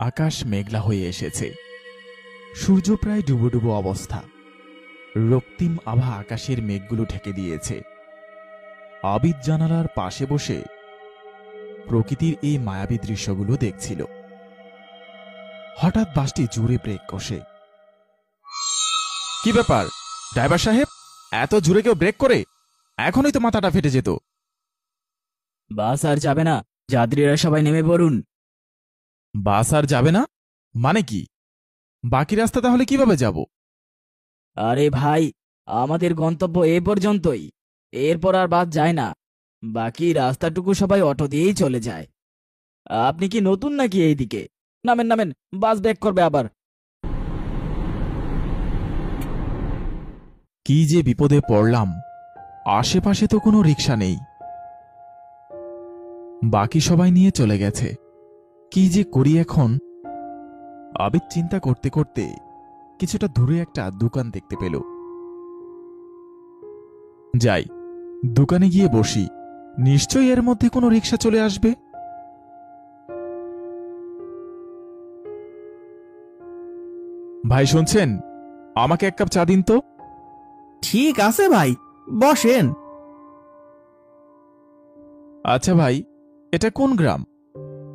আকাশ মেঘলা হয়ে এসেছে। সূর্য প্রায় ডুবো ডুবো অবস্থা। রক্তিম আভা আকাশের মেঘগুলো ঢেকে দিয়েছে। আবিদ জানালার পাশে বসে প্রকৃতির এই মায়াবী দৃশ্যগুলো দেখছিল। হঠাৎ বাসটি জোরে ব্রেক কষে। কি ব্যাপার ড্রাইভার সাহেব, এত জোরে কেউ ব্রেক করে? এখনই তো মাথাটা ফেটে যেত। বাস আর যাবে না, যাত্রীরা সবাই নেমে পড়ুন। বাস আর যাবে না মানে কি? বাকি রাস্তা তাহলে কিভাবে যাব? আরে ভাই, আমাদের গন্তব্য এ পর্যন্তই, এরপর আর বাস যায় না। বাকি রাস্তাটুকু সবাই অটো দিয়েই চলে যায়। আপনি কি নতুন নাকি এইদিকে? নামেন নামেন, বাস ব্রেক করবে আবার। কি যে বিপদে পড়লাম! আশেপাশে তো কোনো রিক্সা নেই। বাকি সবাই নিয়ে চলে গেছে। কি যে করি এখন? আবিদ চিন্তা করতে করতে কিছুটা দূরে একটা দোকান দেখতে পেল। যাই, দোকানে গিয়ে বসি, নিশ্চয়ই এর মধ্যে কোনো রিক্সা চলে আসবে। ভাই শুনছেন, আমাকে এক কাপ চা দিন তো। ঠিক আছে ভাই, বসেন। আচ্ছা ভাই, এটা কোন গ্রাম?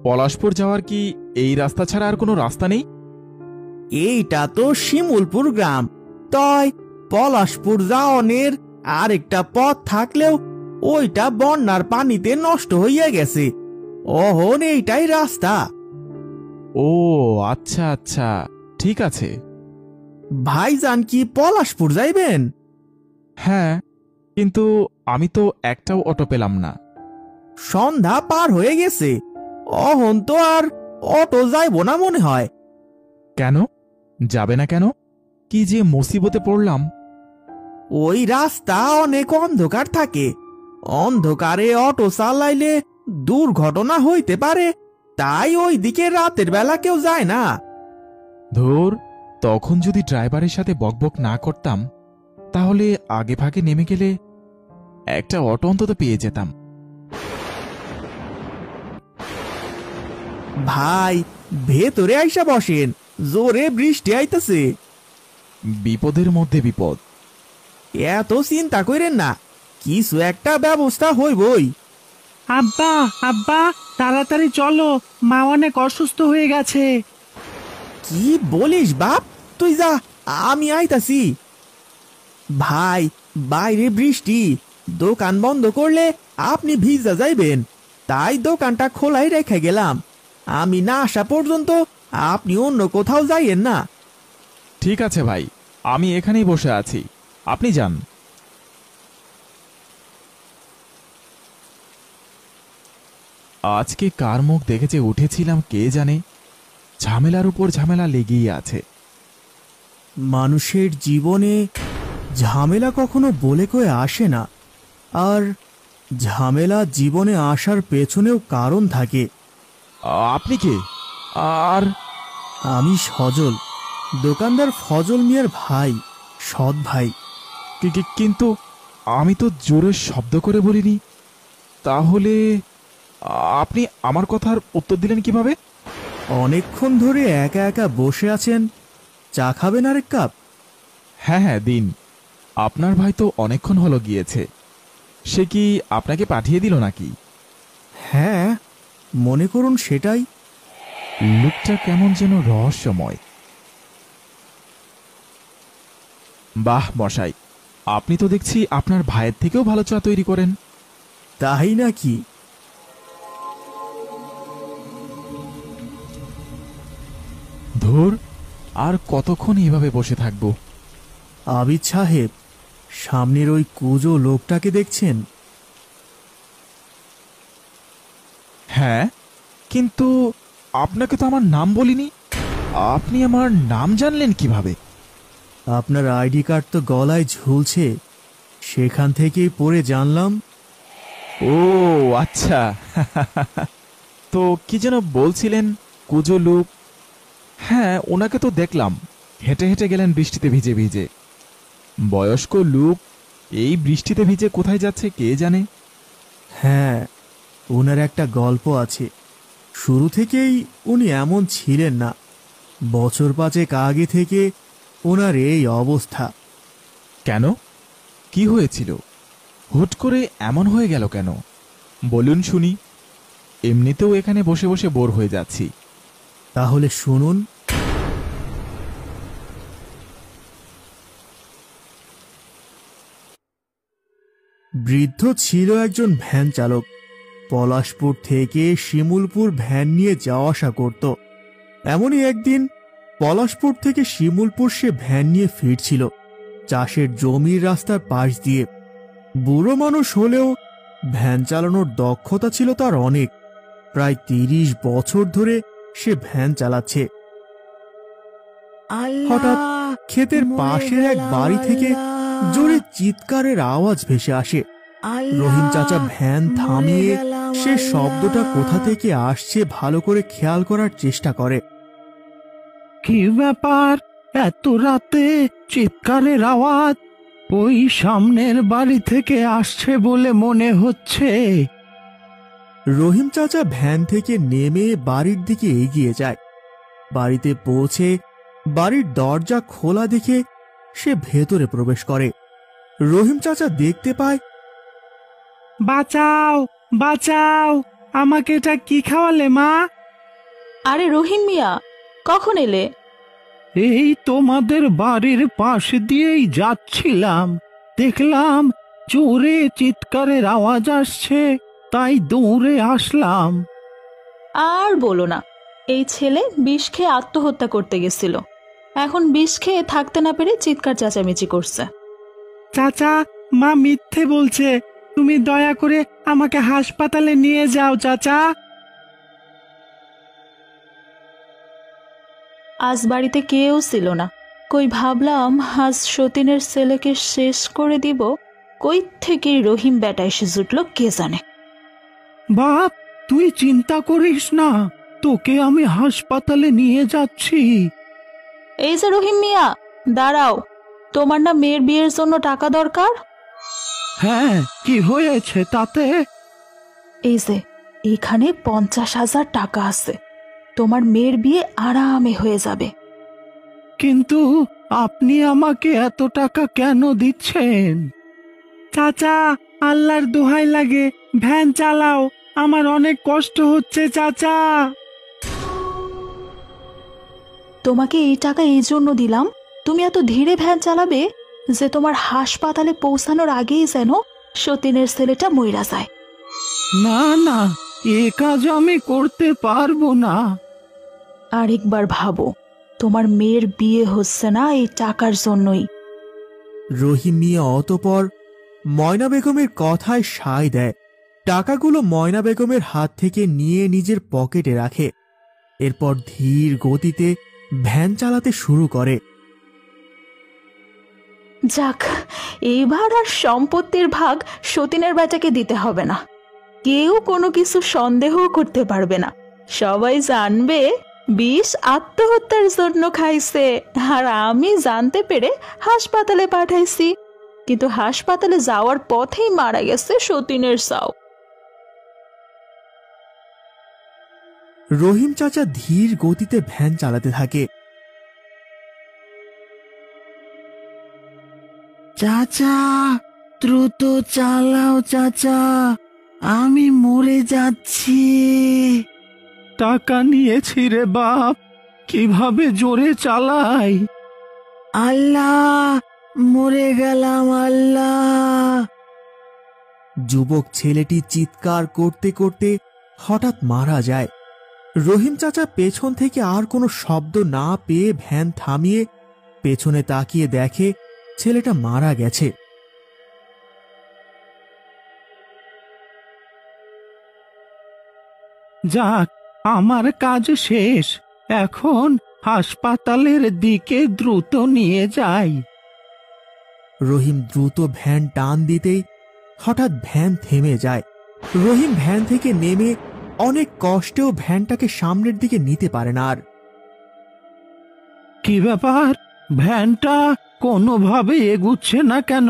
পলাশপুর যাওয়ার কি এই রাস্তা ছাড়া আর কোনো রাস্তা নেই? এইটা তো শিমুলপুর গ্রাম। তয় পলাশপুর যাওনের আরেকটা পথ থাকলেও ওইটা বন্যার পানিতে নষ্ট হইয়া গেছে। অহন এইটাই রাস্তা। ও আচ্ছা আচ্ছা, ঠিক আছে। ভাইজান কি পলাশপুর যাইবেন? হ্যাঁ, কিন্তু আমি তো একটাও অটো পেলাম না। সন্ধ্যা পার হয়ে গেছে, অহন তো আর অটো যাইব না মনে হয়। কেন যাবে না কেন? কি যে মুসিবতে পড়লাম! ওই রাস্তা অনেক অন্ধকার থাকে। অন্ধকারে অটো চালাইলে দুর্ঘটনা হইতে পারে, তাই ওই দিকে রাতের বেলা কেউ যায় না। ধুর, তখন যদি ড্রাইভারের সাথে বকবক না করতাম, তাহলে আগে ভাগে নেমে গেলে একটা অটো অন্তত পেয়ে যেতাম। ভাই, ভেতরে আইসা বসেন, জোরে বৃষ্টি আইতেছে। বিপদের মধ্যে বিপদ। এত চিন্তা করেন না, কিছু একটা ব্যবস্থা হইবই। আব্বা আব্বা, তাড়াতাড়ি চলো, মা অনেক অসুস্থ হয়ে গেছে। কি বলিস বাপ, তুই যা, আমি আইতাছি। ভাই, বাইরে বৃষ্টি, দোকান বন্ধ করলে আপনি ভিজা যাইবেন, তাই দোকানটা খোলাই রেখে গেলাম। আমি না আসা পর্যন্ত আপনি অন্য কোথাও যাইয়েন না। ঠিক আছে ভাই, আমি এখানেই বসে আছি, আপনি যান। আজকে কার মুখ দেখে যে উঠেছিলাম কে জানে। ঝামেলার উপর ঝামেলা লেগেই আছে। মানুষের জীবনে ঝামেলা কখনো বলে কয়ে আসে না, আর ঝামেলা জীবনে আসার পেছনেও কারণ থাকে। আপনি কে? আর আমি সজল, দোকানদার ফজল মিয়ার ভাই, সৎ ভাই। কিন্তু আমি তো জোরে শব্দ করে বলিনি। তাহলে আপনি আমার কথার উত্তর দিলেন কিভাবে? অনেকক্ষণ ধরে একা একা বসে আছেন, চা খাবেন আরেক কাপ? হ্যাঁ হ্যাঁ দিন। আপনার ভাই তো অনেকক্ষণ হলো গিয়েছে, সে কি আপনাকে পাঠিয়ে দিল নাকি? হ্যাঁ, মনে করুন সেটাই। লোকটা কেমন যেন রহস্যময়। বাহ মশাই, আপনি তো দেখছি আপনার ভাইয়ের থেকেও ভালো চা তৈরি করেন। তাই নাকি? ধুর, আর কতক্ষণ এভাবে বসে থাকবো? আবিদ সাহেব, সামনের ওই কুজো লোকটাকে দেখছেন? হ্যাঁ, কিন্তু আপনাকে তো আমার নাম বলিনি। আপনি আমার নাম জানলেন কিভাবে? আপনার আইডি কার্ড তো গলায় ঝুলছে, সেখান থেকেই পড়ে জানলাম। ও আচ্ছা। তো কি যেন বলছিলেন, কুজো লোক? হ্যাঁ, ওনাকে তো দেখলাম, হেঁটে হেঁটে গেলেন বৃষ্টিতে ভিজে ভিজে। বয়স্ক লোক এই বৃষ্টিতে ভিজে কোথায় যাচ্ছে কে জানে। হ্যাঁ, ওনার একটা গল্প আছে, শুরু থেকেই উনি এমন ছিলেন না, বছর পাঁচেক আগে থেকে ওনার এই অবস্থা। কেন? কি হয়েছিল? হুট করে এমন হয়ে গেল কেন? বলুন শুনি। এমনিতেও এখানে বসে বসে বোর হয়ে যাচ্ছি। তাহলে শুনুন। বৃদ্ধ ছিল একজন ভ্যান চালক। পলাশপুর থেকে শিমুলপুর ভ্যান নিয়ে যাওয়া আসা করত। এমনই একদিন পলাশপুর থেকে শিমুলপুর সে ভ্যান নিয়ে ফিরছিল চাষের জমির রাস্তার পাশ দিয়ে। বুড়ো মানুষ হলেও ভ্যান চালানোর দক্ষতা ছিল তার অনেক। প্রায় 30 বছর ধরে সে ভ্যান চালাচ্ছে। হঠাৎ ক্ষেতের পাশের এক বাড়ি থেকে জোরে চিৎকারের আওয়াজ ভেসে আসে। রহিম চাচা ভ্যান থামিয়ে সে শব্দটা কোথা থেকে আসছে ভালো করে খেয়াল করার চেষ্টা করে। কি ব্যাপার, এত রাতে চিৎকারের আওয়াজ? ওই সামনের বাড়ি থেকে আসছে বলে মনে হচ্ছে। রহিম চাচা ভ্যান থেকে নেমে বাড়ির দিকে এগিয়ে যায়। বাড়িতে পৌঁছে বাড়ির দরজা খোলা দেখে সে ভেতরে প্রবেশ করে। রহিম চাচা দেখতে পায়, বাঁচাও বাঁচাও, আমাকে এটা কি খাওয়ালে মা? আরে রহিম মিয়া, কখন এলে? এই তোমাদের বাড়ির পাশ দিয়েই যাচ্ছিলাম, দেখলাম জোরে চিৎকারের আওয়াজ আসছে, তাই দৌড়ে আসলাম। আর বলো না, এই ছেলে বিষ খেয়ে আত্মহত্যা করতে গেছিল, এখন বিষ খেয়ে থাকতে না পেরে চিৎকার চেঁচামেচি করছে। চাচা, মা মিথ্যে বলছে, তুমি দয়া করে আমাকে হাসপাতালে নিয়ে যাও চাচা। আজ বাড়িতে কেউ ছিল না, কই ভাবলাম আজ সতীনের ছেলেকে শেষ করে দিব, কই থেকে রহিম বেটা এসে জুটলো কে জানে। বাপ, তুই চিন্তা করিস না, তোকে আমি হাসপাতালে নিয়ে যাচ্ছি। এই যে রহিম মিয়া, দাঁড়াও, তোমার না মেয়ের বিয়ের জন্য টাকা দরকার? হ্যাঁ, কি হয়েছে তাতে? এই যে এখানে 50,000 টাকা আছে, তোমার মেয়ের বিয়ে আরামে হয়ে যাবে। কিন্তু আপনি আমাকে এত টাকা কেন দিচ্ছেন? চাচা, আল্লাহর দোহাই লাগে, ভ্যান চালাও, আমার অনেক কষ্ট হচ্ছে চাচা। তোমাকে এই টাকা এই জন্য দিলাম, তুমি এত ধীরে ভ্যান চালাবে যে তোমার হাসপাতালে পৌঁছানোর আগেই যেন সতীনের ছেলেটা মইরা যায়। না না, এ কাজ আমি করতে পারবো না। আরেকবার ভাবো, তোমার মেয়ের বিয়ে হচ্ছে না এই টাকার জন্যই। রহিম মিয়া অতঃপর ময়না বেগমের কথায় সায় দেয়। টাকাগুলো ময়না বেগমের হাত থেকে নিয়ে নিজের পকেটে রাখে। এরপর ধীর গতিতে ভ্যান চালাতে শুরু করে। যাক, এইবার আর সম্পত্তির ভাগ সতীনের বেটাকে দিতে হবে না, কেউ কোনো কিছু সন্দেহ করতে পারবে না, সবাই জানবে বিষ আত্মহত্যার জন্য খাইছে, আর আমি জানতে পেরে হাসপাতালে পাঠাইছি, কিন্তু হাসপাতালে যাওয়ার পথেই মারা গেছে সতীনের সাও। রহিম চাচা ধীর গতিতে ভ্যান চালাতে থাকে। চাচা, দ্রুত চালাও চাচা, আমি মরে যাচ্ছি। টাকা নিয়েছি রে বাপ, কিভাবে জোরে চালাই। আল্লাহ, মরে গেলাম আল্লাহ। যুবক ছেলেটি চিৎকার করতে করতে হঠাৎ মারা যায়। রহিম চাচা পেছন থেকে আর কোনো শব্দ না পেয়ে ভ্যান থামিয়ে পেছনে তাকিয়ে দেখে ছেলেটা মারা গেছে। যাক, আমার কাজ শেষ, এখন হাসপাতালের দিকে দ্রুত নিয়ে যাই। রহিম দ্রুত ভ্যান টান দিতেই হঠাৎ ভ্যান থেমে যায়। রহিম ভ্যান থেকে নেমে অনেক কষ্টেও ভ্যানটাকে সামনের দিকে নিতে পারে না আর। কি ব্যাপার, ভ্যানটা কোনোভাবে এগুচ্ছে না কেন?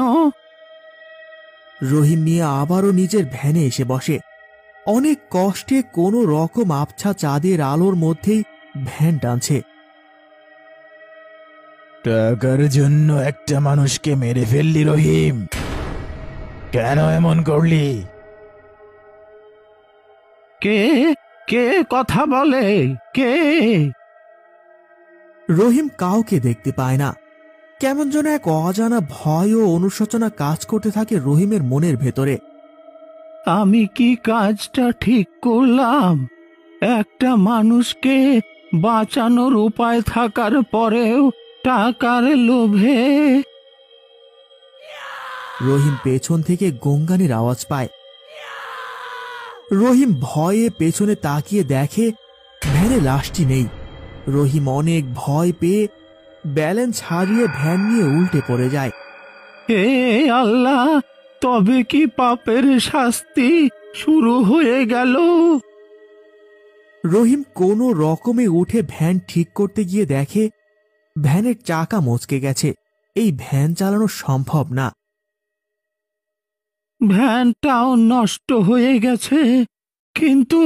রহিম মিয়া আবারও নিজের ভ্যানে এসে বসে। অনেক কষ্টে কোনো রকম আবছা চাঁদের আলোর মধ্যেই ভ্যান টানছে। টাকার জন্য একটা মানুষকে মেরে ফেললি রহিম, কেন এমন করলি? কে কে কথা বলে? কে? রহিম কাউকে দেখতে পায় না। কেমন যেন এক অজানা ভয় ও অনুশোচনা কাজ করতে থাকে রহিমের মনের ভেতরে। আমি কি কাজটা ঠিক করলাম? একটা মানুষকে বাঁচানোর উপায় থাকার পরেও টাকার লোভে। রহিম পেছন থেকে গঙ্গানির আওয়াজ পায়। রহিম ভয়ে পেছনে তাকিয়ে দেখে ভ্যানে লাশটি নেই। রহিম অনেক ভয় পেয়ে ব্যালেন্স হারিয়ে ভ্যান নিয়ে উল্টে পড়ে যায়। হে আল্লাহ, তবে কি পাপের শাস্তি শুরু হয়ে গেল? রহিম কোনো রকমে উঠে ভ্যান ঠিক করতে গিয়ে দেখে ভ্যানের চাকা মচকে গেছে। এই ভ্যান চালানো সম্ভব না। ভ্যানটাও নষ্ট হয়ে গেছে, কিন্তু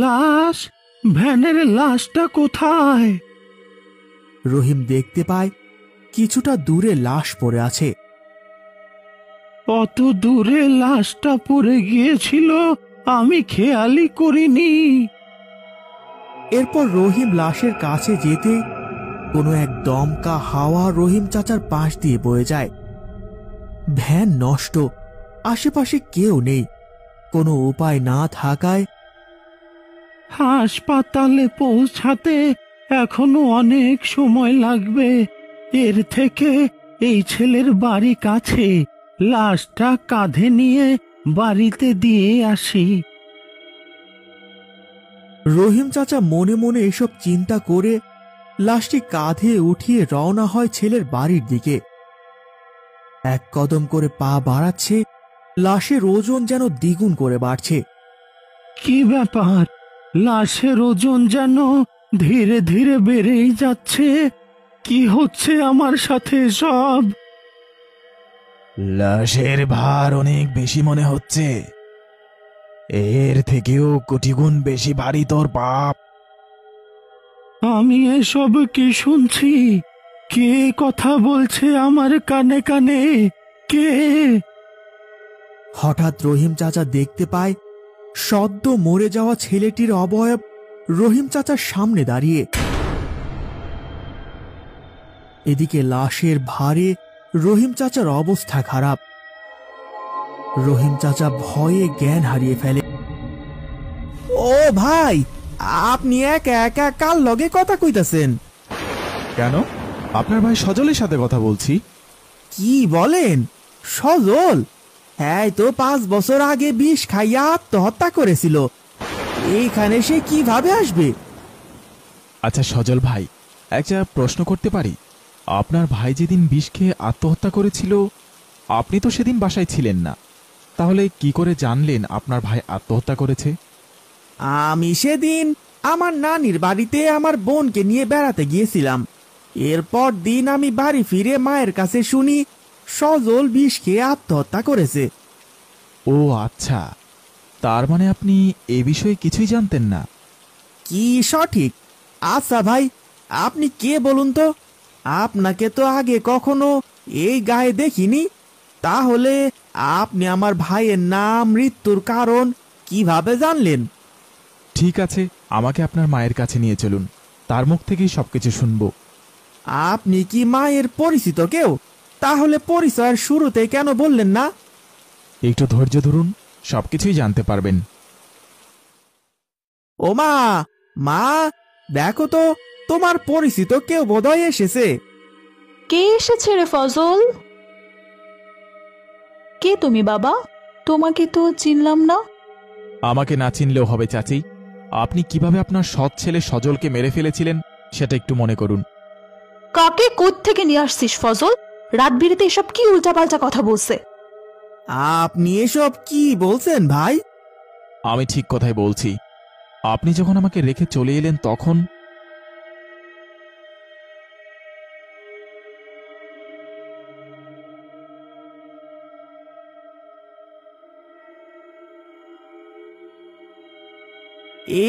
লাশ, ভ্যানের লাশটা কোথায়? রহিম দেখতে পায় কিছুটা দূরে লাশ পড়ে আছে। অত দূরে লাশটা পড়ে গিয়েছিল, আমি খেয়ালই করিনি। এরপর রহিম লাশের কাছে যেতে কোনো এক দমকা হাওয়া রহিম চাচার পাশ দিয়ে বয়ে যায়। ভ্যান নষ্ট, আশেপাশে কেউ নেই। কোনো উপায় না থাকায় হাসপাতালে পৌঁছাতে এখনো অনেক সময় লাগবে। এর থেকে এই ছেলের বাড়ি কাছে, লাশটা কাঁধে নিয়ে বাড়িতে দিয়ে আসি। রহিম চাচা মনে মনে এসব চিন্তা করে লাশটি কাঁধে উঠিয়ে রওনা হয় ছেলের বাড়ির দিকে। এক কদম করে পা বাড়াচ্ছে, লাশের ওজন যেন দ্বিগুণ করে বাড়ছে। কি ব্যাপার? লাশের ওজন যেন ধীরে ধীরে বেড়েই যাচ্ছে। কি হচ্ছে আমার সাথে সব? লাশের ভার অনেক বেশি মনে হচ্ছে। এর থেকেও কোটি গুণ বেশি ভারী তোর পাপ। আমি এসব কি শুনছি? কে কথা বলছে আমার কানে কানে? কে? হঠাৎ রহিম চাচা দেখতে পায় সদ্য মরে যাওয়া ছেলেটির অবয়ব রহিম চাচার সামনে দাঁড়িয়ে। এদিকে লাশের ভারে রহিম চাচার অবস্থা খারাপ। রহিম চাচা ভয়ে জ্ঞান হারিয়ে ফেলে। ও ভাই, আপনি একা একা কার লগে কথা কইতাছেন? কেন? আপনার ভাই সজলের সাথে কথা বলছি। কি বলেন? সজল? হ্যাঁ, তো 5 বছর আগে বিষ খাইয়া আত্মহত্যা করেছিল। এইখানে সে কিভাবে আসবে? আচ্ছা সজল ভাই, একটা প্রশ্ন করতে পারি? আপনার ভাই যেদিন বিষ খেয়ে আত্মহত্যা করেছিল, আপনি তো সেদিন বাসায় ছিলেন না। তাহলে কি করে জানলেন আপনার ভাই আত্মহত্যা করেছে? আমি সেদিন আমার নানির বাড়িতে আমার বোনকে নিয়ে বেড়াতে গিয়েছিলাম। এরপর দিন আমি বাড়ি ফিরে মায়ের কাছে শুনি সজল বিষ খেয়ে আত্মহত্যা করেছে। ও আচ্ছা, তার মানে আপনি এ বিষয়ে কিছুই জানতেন না? কি সঠিক? আচ্ছা ভাই, আপনি কে বলুন তো? আপনাকে তো আগে কখনো এই গায়ে দেখিনি। তাহলে আপনি আমার ভাইয়ের নাম, মৃত্যুর কারণ কিভাবে জানলেন? ঠিক আছে, আমাকে আপনার মায়ের কাছে নিয়ে চলুন, তার মুখ থেকেই সবকিছু শুনবো। আপনি কি মায়ের পরিচিত কেউ? তাহলে পরিচয়ের শুরুতে কেন বললেন না? একটু ধৈর্য ধরুন, সবকিছুই জানতে পারবেন। ও মা, মা, দেখো তো, তোমার পরিচিত কেউ বোধহয় এসেছে। কে এসেছে রে ফজল? কে তুমি বাবা? তোমাকে তো চিনলাম না। আমাকে না চিনলেও হবে চাচি। আপনি কিভাবে আপনার সৎ ছেলে সজলকে মেরে ফেলেছিলেন সেটা একটু মনে করুন। কাকে কোত্থেকে নিয়ে আসছিস ফজল? রাত বিরেতে এসব কি উল্টাপাল্টা কথা বলছে? আপনি এসব কি বলছেন ভাই? আমি ঠিক কথাই বলছি। আপনি যখন আমাকে রেখে চলে এলেন তখন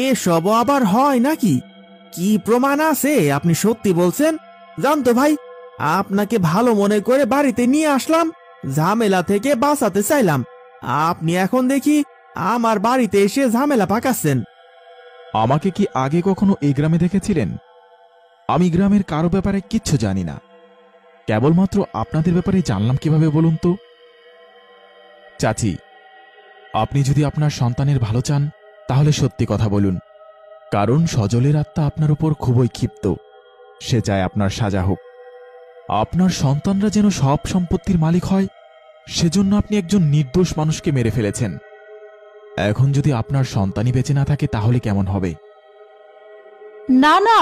এসব আবার হয় নাকি? কি প্রমাণ আছে আপনি সত্যি বলছেন? জানতো ভাই, আপনাকে ভালো মনে করে বাড়িতে নিয়ে আসলাম, ঝামেলা থেকে বাঁচাতে চাইলাম। আপনি এখন দেখি আমার বাড়িতে এসে ঝামেলা পাকাচ্ছেন। আমাকে কি আগে কখনো এই গ্রামে দেখেছিলেন? আমি গ্রামের কারো ব্যাপারে কিচ্ছু জানি না, কেবলমাত্র আপনাদের ব্যাপারে জানলাম কিভাবে বলুন তো? চাচি, আপনি যদি আপনার সন্তানের ভালো চান তাহলে সত্যি কথা বলুন, কারণ সজলের আত্মা আপনার উপর খুবই ক্ষিপ্ত। সে চায় আপনার সাজা হোক, আপনার সন্তানরা যেন সব সম্পত্তির মালিক হয়। সেজন্য আপনি একজন নির্দোষ মানুষকে মেরে ফেলেছেন। এখন যদি আপনার সন্তানই বেঁচে না থাকে তাহলে কেমন হবে? না না,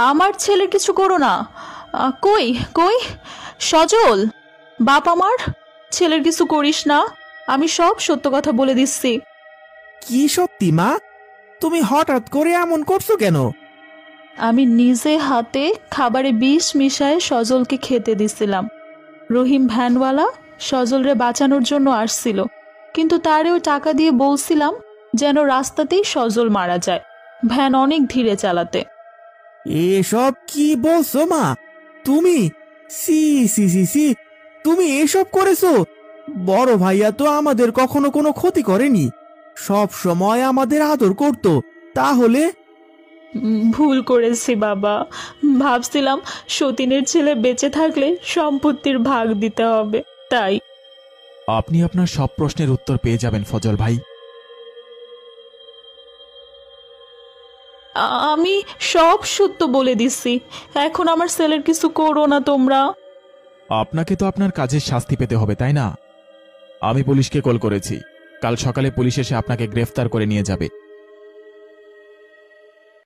আমার ছেলে কিছু করো না। কই কই সজল, বাপ আমার, ছেলের কিছু করিস না। আমি সব সত্য কথা বলে দিচ্ছি। কি সত্যি মা? তুমি হঠাৎ করে এমন করছো কেন? আমি নিজে হাতে খাবারে বিষ মিশায় সজলকে খেতে দিছিলাম। রহিম ভ্যানওয়ালা সজলরে বাঁচানোর জন্য আসছিল, কিন্তু তারেও টাকা দিয়ে বলছিলাম যেন রাস্তাতেই সজল মারা যায়, ভ্যান অনেক ধীরে চালাতে। এসব কি বলছো মা? তুমি সি সি সি সি তুমি এসব করেছো? বড় ভাইয়া তো আমাদের কখনো কোনো ক্ষতি করেনি, সব সময় আমাদের আদর করত। তাহলে ভুল করেছি বাবা, ভাবছিলাম সতীনের ছেলে বেঁচে থাকলে সম্পত্তির ভাগ দিতে হবে, তাই। আপনি আপনার সব প্রশ্নের উত্তর পেয়ে যাবেন ফজল ভাই। আমি সব সত্য বলে দিচ্ছি, এখন আমার ছেলের কিছু করো না তোমরা। আপনাকে তো আপনার কাজের শাস্তি পেতে হবে, তাই না? আমি পুলিশকে কল করেছি, কাল সকালে পুলিশ এসে আপনাকে গ্রেফতার করে নিয়ে যাবে।